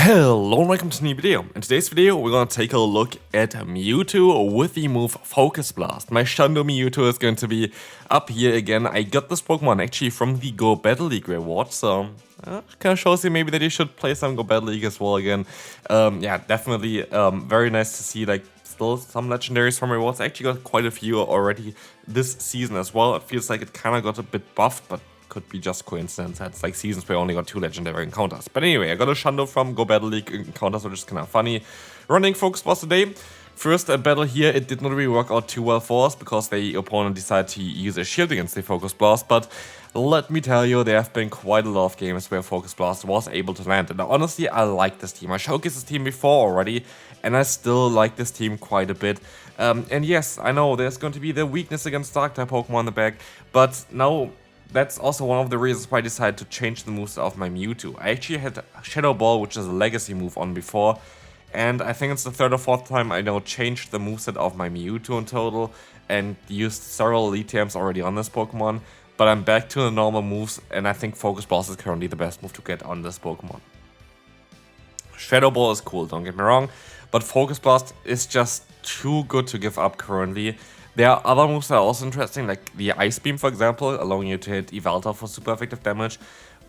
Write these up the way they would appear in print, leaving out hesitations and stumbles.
Hello and welcome to a new video. In today's video, we're going to take a look at Mewtwo with the move Focus Blast. My Shundo Mewtwo is going to be up here again. I got this Pokemon actually from the Go Battle League reward, so kind of shows you maybe that you should play some Go Battle League as well again. Yeah, definitely very nice to see like still some legendaries from rewards. I actually got quite a few already this season as well. It feels like it kind of got a bit buffed, but could be just coincidence. It's like seasons where I only got 2 legendary encounters. But anyway, I got a Shundo from Go Battle League encounters, which is kind of funny. Running Focus Blast today. First battle here, it did not really work out too well for us because the opponent decided to use a shield against the Focus Blast. But let me tell you, there have been quite a lot of games where Focus Blast was able to land. And honestly, I like this team. I showcased this team before already, and I still like this team quite a bit. And yes, I know there's going to be the weakness against Dark-type Pokemon in the back, but now that's also one of the reasons why I decided to change the moveset of my Mewtwo. I actually had Shadow Ball, which is a legacy move, on before, and I think it's the 3rd or 4th time I now changed the moveset of my Mewtwo in total and used several Elite TMs already on this Pokemon, but I'm back to the normal moves, and I think Focus Blast is currently the best move to get on this Pokemon. Shadow Ball is cool, don't get me wrong, but Focus Blast is just too good to give up currently. There are other moves that are also interesting, like the Ice Beam, for example, allowing you to hit Yveltal for super effective damage,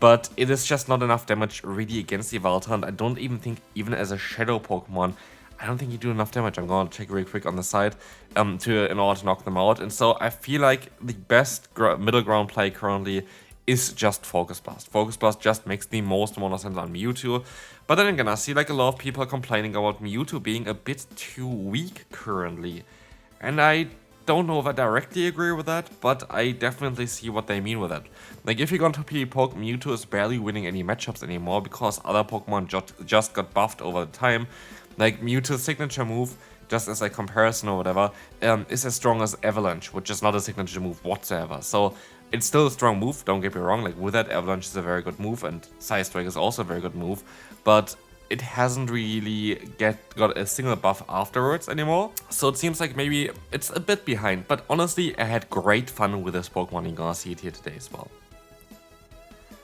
but it is just not enough damage really against Yveltal, and I don't even think, even as a Shadow Pokemon, I don't think you do enough damage. I'm going to check real quick on the side in order to knock them out, and so I feel like the best middle ground play currently is just Focus Blast. Focus Blast just makes the most amount of sense on Mewtwo, but then again, I see like a lot of people complaining about Mewtwo being a bit too weak currently, and I don't know if I directly agree with that, but I definitely see what they mean with it. Like, if you're going to PvP, Mewtwo is barely winning any matchups anymore because other Pokemon just got buffed over the time. Like, Mewtwo's signature move, just as a comparison or whatever, is as strong as Avalanche, which is not a signature move whatsoever. So it's still a strong move, don't get me wrong. Like, with that, Avalanche is a very good move, and Side Strike is also a very good move, but it hasn't really got a single buff afterwards anymore. So it seems like maybe it's a bit behind, but honestly, I had great fun with this Pokemon. You're gonna see it here today as well.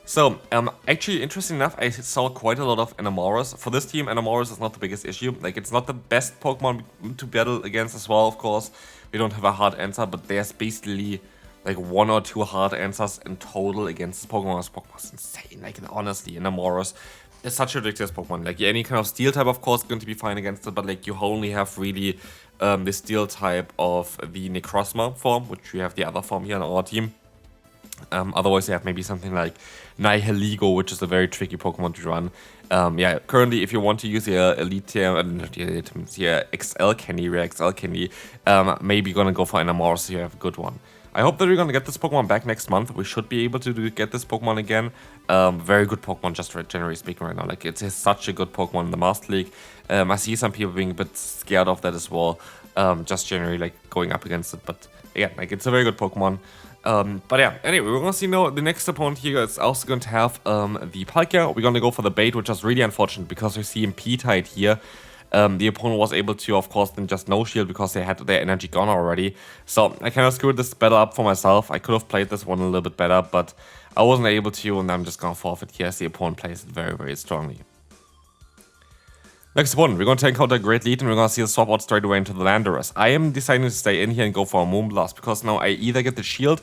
So, actually, interesting enough, I saw quite a lot of Animaurus. For this team, Animaurus is not the biggest issue. Like, it's not the best Pokemon to battle against as well, of course. We don't have a hard answer, but there's basically like 1 or 2 hard answers in total against this Pokemon. This Pokemon is insane. Like, honestly, Animaurus is such a ridiculous Pokemon. Like, any kind of steel type, of course, is going to be fine against it, but like, you only have really the steel type of the Necrozma form, which we have the other form here on our team. Otherwise, you have maybe something like Nihiligo, which is a very tricky Pokemon to run. Yeah, currently, if you want to use your Elite TM, your XL Candy, Rare XL Candy, maybe gonna go for Animaurus so you have a good one. I hope that we're gonna get this Pokemon back next month. We should be able to get this Pokemon again. Very good Pokemon, just generally speaking right now. Like, it's such a good Pokemon in the Master League. I see some people being a bit scared of that as well. Just generally like going up against it. But yeah, like, it's a very good Pokemon. But yeah, anyway, we're gonna see now the next opponent here is also going to have the Palkia. We're gonna go for the bait, which is really unfortunate because we see him P-tied here. The opponent was able to, of course, then just no shield because they had their energy gone already. So I kind of screwed this battle up for myself. I could have played this one a little bit better, but I wasn't able to, and I'm just gonna forfeit here as the opponent plays it very, very strongly. Next opponent, we're going to encounter Great Lead, and we're going to see a swap out straight away into the Landorus. I am deciding to stay in here and go for a Moonblast, because now I either get the shield,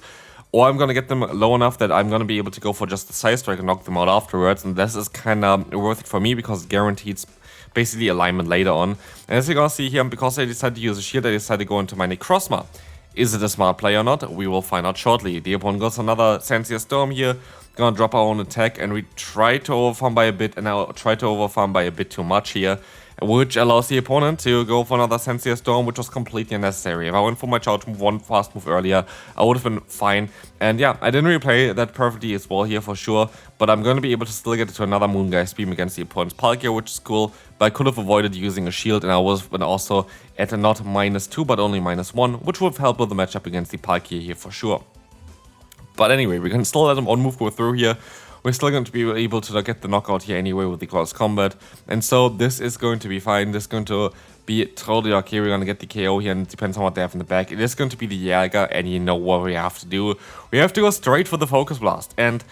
or I'm going to get them low enough that I'm going to be able to go for just the Side Strike and knock them out afterwards, and this is kind of worth it for me, because it guarantees basically alignment later on. And as you're going to see here, because I decided to use a shield, I decided to go into my Necrozma. Is it a smart play or not? We will find out shortly. The opponent goes another Sensia Storm here, gonna drop our own attack, and we try to overfarm by a bit, and now try to overfarm by a bit too much here, which allows the opponent to go for another Sensia Storm, which was completely unnecessary. If I went for my charge move, one fast move earlier, I would have been fine. And yeah, I didn't really play that perfectly as well here for sure, but I'm gonna be able to still get to another Moongeist Beam against the opponent's Palkia, which is cool, but I could have avoided using a shield, and I would have been also at a not -2, but only -1, which would have helped with the matchup against the Palkia here for sure. But anyway, we can still let him on move go through here. We're still going to be able to get the knockout here anyway with the close combat. And so this is going to be fine. This is going to be totally okay. We're going to get the KO here, and it depends on what they have in the back. It is going to be the Didalga, and you know what we have to do. We have to go straight for the Focus Blast. And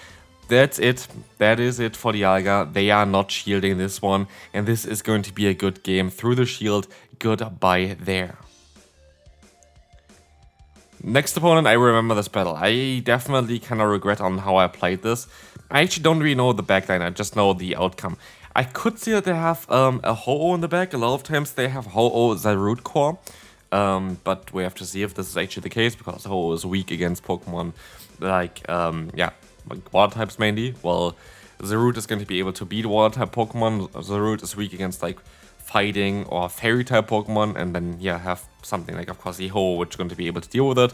That's it. That is it for didalga. They are not shielding this one, and this is going to be a good game through the shield. Goodbye there. Next opponent, I remember this battle. I definitely kind of regret on how I played this. I actually don't really know the backline, I just know the outcome. I could see that they have a Ho-Oh in the back. A lot of times they have Ho-Oh Zarude core. But we have to see if this is actually the case, because Ho-Oh is weak against Pokemon like, yeah, like water types mainly. Well, Zarude is going to be able to beat water type Pokemon. Zarude is weak against like fighting or fairy type Pokemon, and then yeah, have something like, of course, the Ho, which is going to be able to deal with it.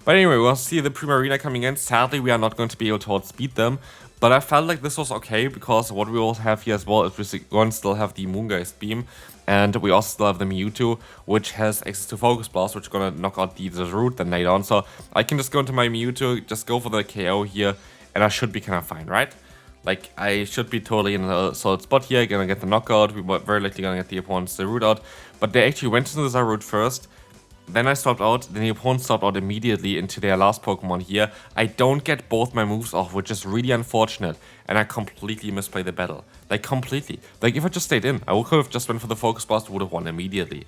But anyway, we'll see the Primarina coming in. Sadly, we are not going to be able to outspeed them, but I felt like this was okay, because what we also have here as well is we're going to still have the Moongeist Beam, and we also still have the Mewtwo, which has access to Focus Blast, which is going to knock out the Zarude then later on. So I can just go into my Mewtwo, just go for the KO here, and I should be kind of fine, right? Like, I should be totally in a solid spot here, gonna get the knockout, we're very likely gonna get the opponent's Zarude out, but they actually went into the Zarude first, then I swapped out, then the opponent swapped out immediately into their last Pokemon here. I don't get both my moves off, which is really unfortunate, and I completely misplayed the battle. Like, completely. Like, if I just stayed in, I could have just went for the Focus Blast, would have won immediately.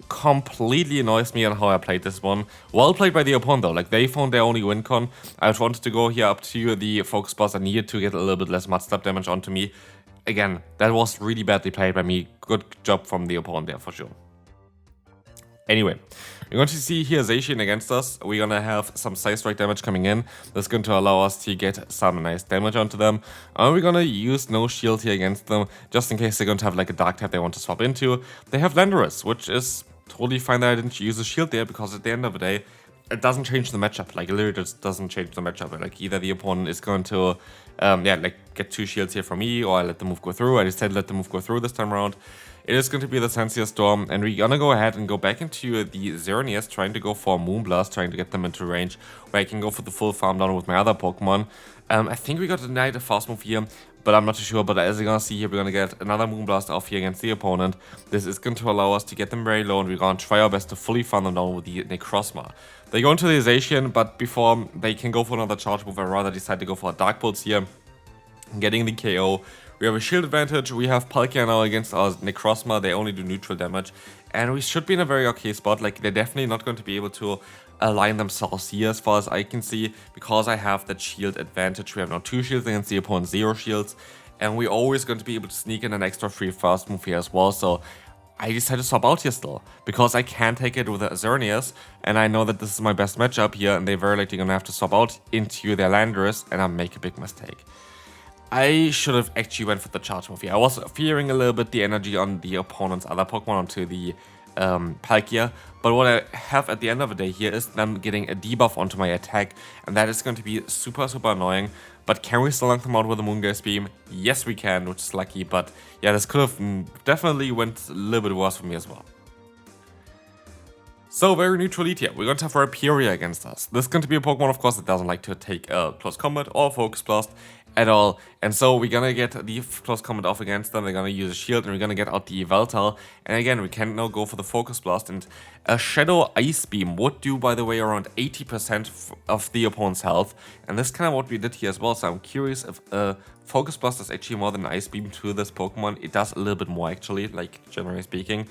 Completely annoys me on how I played this one. Well played by the opponent though, like they found their only win con. I wanted to go here up to the Focus Blast. I needed to get a little bit less mud slap damage onto me. Again, that was really badly played by me. Good job from the opponent there for sure. Anyway, we're going to see here Zacian against us. We're going to have some Side Strike damage coming in. That's going to allow us to get some nice damage onto them. And we're going to use no shield here against them, just in case they're going to have like a Dark type they want to swap into. They have Landorus, which is totally fine that I didn't use a shield there, because at the end of the day, it doesn't change the matchup. Like, it literally just doesn't change the matchup. Like, either the opponent is going to, yeah, like, get 2 shields here from me, or I let the move go through. I decided to let the move go through this time around. It is going to be the Sensia Storm, and we're gonna go ahead and go back into the Xerneas, trying to go for Moonblast, trying to get them into range, where I can go for the full farm down with my other Pokemon. I think we got denied a fast move here, but I'm not too sure. But as you're gonna see here, we're gonna get another Moonblast off here against the opponent. This is going to allow us to get them very low, and we're gonna try our best to fully farm them down with the Necrozma. They go into the Zacian, but before they can go for another charge move, I rather decide to go for a Dark Pulse here, getting the KO. We have a shield advantage, we have Palkia now against our Necrozma, they only do neutral damage, and we should be in a very okay spot. Like, they're definitely not going to be able to align themselves here as far as I can see, because I have that shield advantage. We have now 2 shields against the opponent, 0 shields, and we're always going to be able to sneak in an extra free fast move here as well, so I decided to swap out here still, because I can take it with a Xerneas, and I know that this is my best matchup here, and they're very likely going to have to swap out into their Landorus, and I make a big mistake. I should have actually went for the charge move here. I was fearing a little bit the energy on the opponent's other Pokemon onto the Palkia, but what I have at the end of the day here is them getting a debuff onto my attack, and that is going to be super annoying. But can we still knock them out with a Moongeist Beam? Yes, we can, which is lucky, but yeah, this could have definitely went a little bit worse for me as well. So, very neutral lead here. We're going to have Rhyperior against us. This is going to be a Pokemon, of course, that doesn't like to take close combat or Focus Blast at all. And so we're going to get the close combat off against them. They're going to use a shield, and we're going to get out the Yveltal. And again, we can now go for the Focus Blast. And a Shadow Ice Beam would do, by the way, around 80% of the opponent's health. And this is kind of what we did here as well. So I'm curious if Focus Blast is actually more than Ice Beam to this Pokemon. It does a little bit more, actually, like, generally speaking.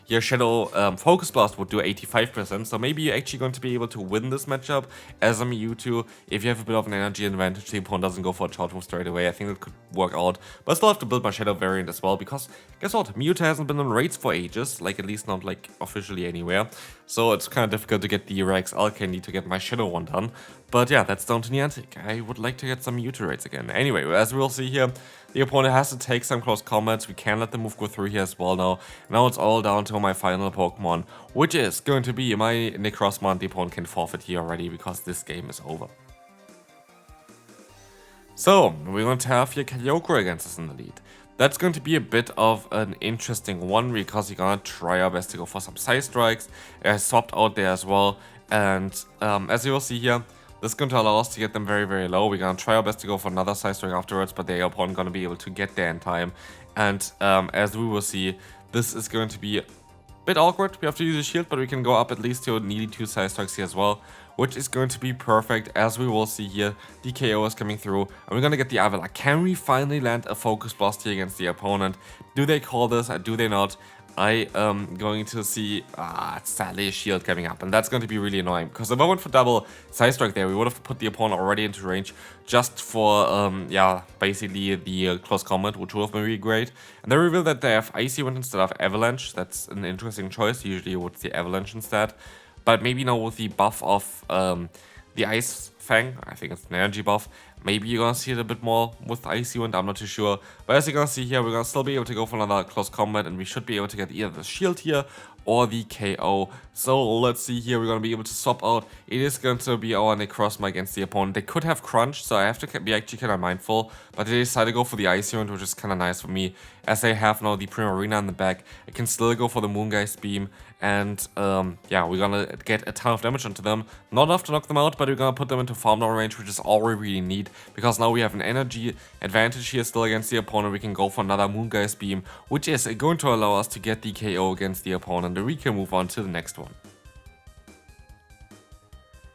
Your Shadow Focus Blast would do 85%, so maybe you're actually going to be able to win this matchup as a Mewtwo. If you have a bit of an energy advantage, the opponent doesn't go for a charge move straight away. I think that could work out. But I still have to build my Shadow variant as well, because guess what? Mewtwo hasn't been on raids for ages, like, at least not, like, officially anywhere. So it's kind of difficult to get the Rex Alchemy to get my Shadow one done. But yeah, that's down to Niantic. I would like to get some Mewtwo raids again. Anyway, as we'll see here, the opponent has to take some close combats. We can let the move go through here as well now. Now it's all down to my final Pokemon, which is going to be my Necrozma. The opponent can forfeit here already, because this game is over. So, we're going to have here Kyogre against us in the lead. That's going to be a bit of an interesting one, because we're going to try our best to go for some Side Strikes. I swapped out there as well, and as you will see here, this is going to allow us to get them very low. We're going to try our best to go for another Side Strike afterwards, but the opponent going to be able to get there in time. And as we will see, this is going to be Bit awkward, we have to use a shield, but we can go up at least to nearly 2 side strikes here as well, which is going to be perfect, as we will see here. The KO is coming through, and we're gonna get the Avila. Can we finally land a Focus Blast here against the opponent? Do they call this, or do they not? I am going to see, sadly, a shield coming up, and that's going to be really annoying, because if I went for double side strike there, we would have put the opponent already into range just for, yeah, basically the close combat, which would have been really great. And they reveal that they have Icy Wind instead of Avalanche. That's an interesting choice. Usually you would see Avalanche instead, but maybe now with the buff of the Ice Fang, I think it's an energy buff, maybe you're gonna see it a bit more with Icy Wind, I'm not too sure. But as you're gonna see here, we're gonna still be able to go for another close combat, and we should be able to get either the shield here or the KO. So let's see here, we're gonna be able to swap out. It is going to be our Necrozma against the opponent. They could have Crunch, so I have to be actually kind of mindful, but they decided to go for the Icy Wind, which is kind of nice for me, as they have now the Primarina in the back. I can still go for the Moongeist Beam, and yeah, we're gonna get a ton of damage onto them. Not enough to knock them out, but we're gonna put them into farm down range, which is all we really need, because now we have an energy advantage here still against the opponent. We can go for another Moongeist Beam, which is going to allow us to get the KO against the opponent, and we can move on to the next one.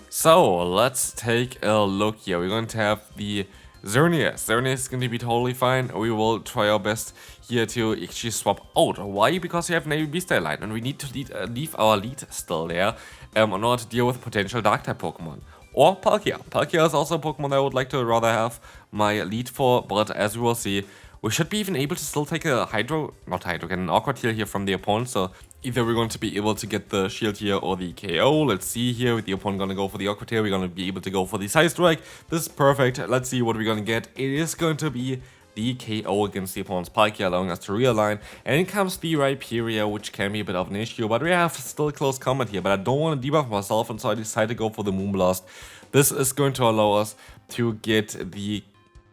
So let's take a look here. We're going to have the Xerneas. Xerneas is going to be totally fine. We will try our best here to actually swap out. Why? Because we have an ABB style line, and we need to leave our lead still there in order to deal with potential dark type Pokemon. Or Palkia. Palkia is also a Pokemon I would like to rather have my lead for, but as we will see, we should be even able to still take a an Awkward Heal here from the opponent, so either we're going to be able to get the shield here or the KO. Let's see here, with the opponent going to go for the Awkward Heal, we're going to be able to go for the Side Strike. This is perfect. Let's see what we're going to get. It is going to be the KO against the opponent's Palkia, allowing us to realign. And in comes the Rhyperior, which can be a bit of an issue, but we have still close combat here. But I don't want to debuff myself, and so I decided to go for the Moonblast. This is going to allow us to get the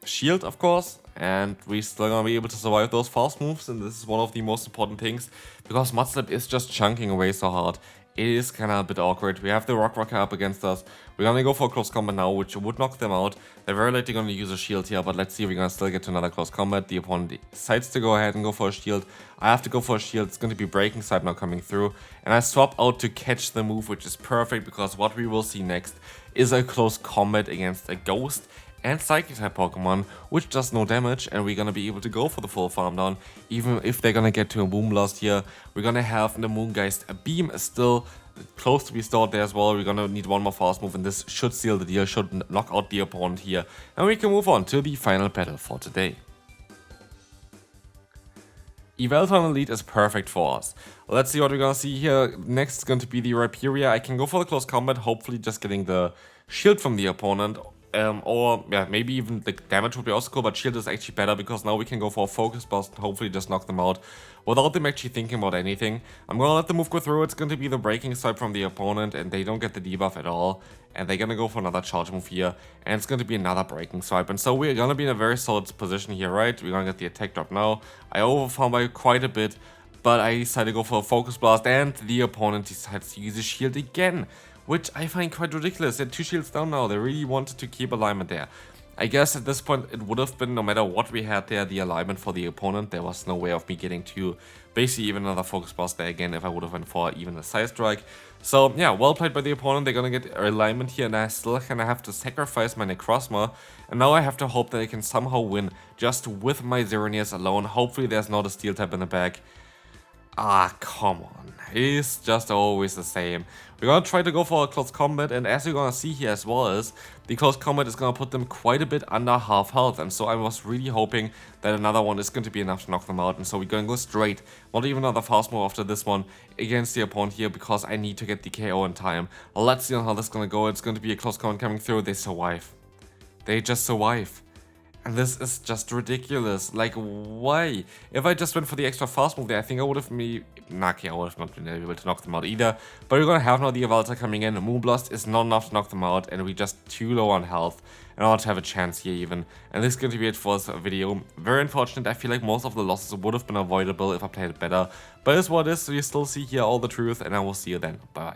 shield, of course, and we're still gonna be able to survive those fast moves, and this is one of the most important things, because Mudslap is just chunking away so hard. It is kinda a bit awkward. We have the Rocker up against us. We're gonna go for a close combat now, which would knock them out. They're very likely gonna use a shield here, but let's see if we're gonna still get to another close combat. The opponent decides to go ahead and go for a shield. I have to go for a shield. It's gonna be Breaking Side now coming through, and I swap out to catch the move, which is perfect, because what we will see next is a close combat against a Ghost and Psychic type Pokemon, which does no damage, and we're gonna be able to go for the full farm down. Even if they're gonna get to a Moonblast here, we're gonna have the Moongeist Beam still close to be stored there as well. We're gonna need one more fast move, and this should seal the deal, should knock out the opponent here, and we can move on to the final battle for today. Yveltal Elite is perfect for us. Let's see what we're gonna see here. Next is going to be the Rhyperior. I can go for the close combat, hopefully just getting the shield from the opponent. Or yeah, maybe even the damage would be also cool, but shield is actually better, because now we can go for a Focus Blast and hopefully just knock them out without them actually thinking about anything. I'm gonna let the move go through. It's going to be the Breaking Side from the opponent, and they don't get the debuff at all, and they're gonna go for another charge move here, and it's going to be another Breaking Swipe, and so we're gonna be in a very solid position here, right? We're gonna get the attack drop now. I overfarm by quite a bit, but I decided to go for a Focus Blast, and the opponent decides to use a shield again, which I find quite ridiculous. They're 2 shields down now. They really wanted to keep alignment there. I guess at this point it would have been, no matter what we had there, the alignment for the opponent. There was no way of me getting to basically even another Focus Blast there again if I would have went for even a Side Strike. So yeah, well played by the opponent. They're gonna get alignment here, and I still kinda have to sacrifice my Necrozma. And now I have to hope that I can somehow win just with my Xerneas alone. Hopefully there's not a Steel type in the back. Ah, come on. It's just always the same. We're gonna try to go for a close combat, and as you're gonna see here as well, is the close combat is gonna put them quite a bit under half health, and so I was really hoping that another one is going to be enough to knock them out, and so we're gonna go straight, not even another fast move after this one, against the opponent here, because I need to get the KO in time. Let's see how this is gonna go. It's going to be a close combat coming through. They survive. They just survive. And this is just ridiculous. Like, why? If I just went for the extra fast move there, I think I would have I would have not been able to knock them out either. But we're gonna have now the Yveltal coming in. Moonblast is not enough to knock them out, and we're just too low on health in order to have a chance here even. And this is going to be it for this video. Very unfortunate. I feel like most of the losses would have been avoidable if I played it better. But it's what it is. So you still see here all the truth, and I will see you then. Bye bye.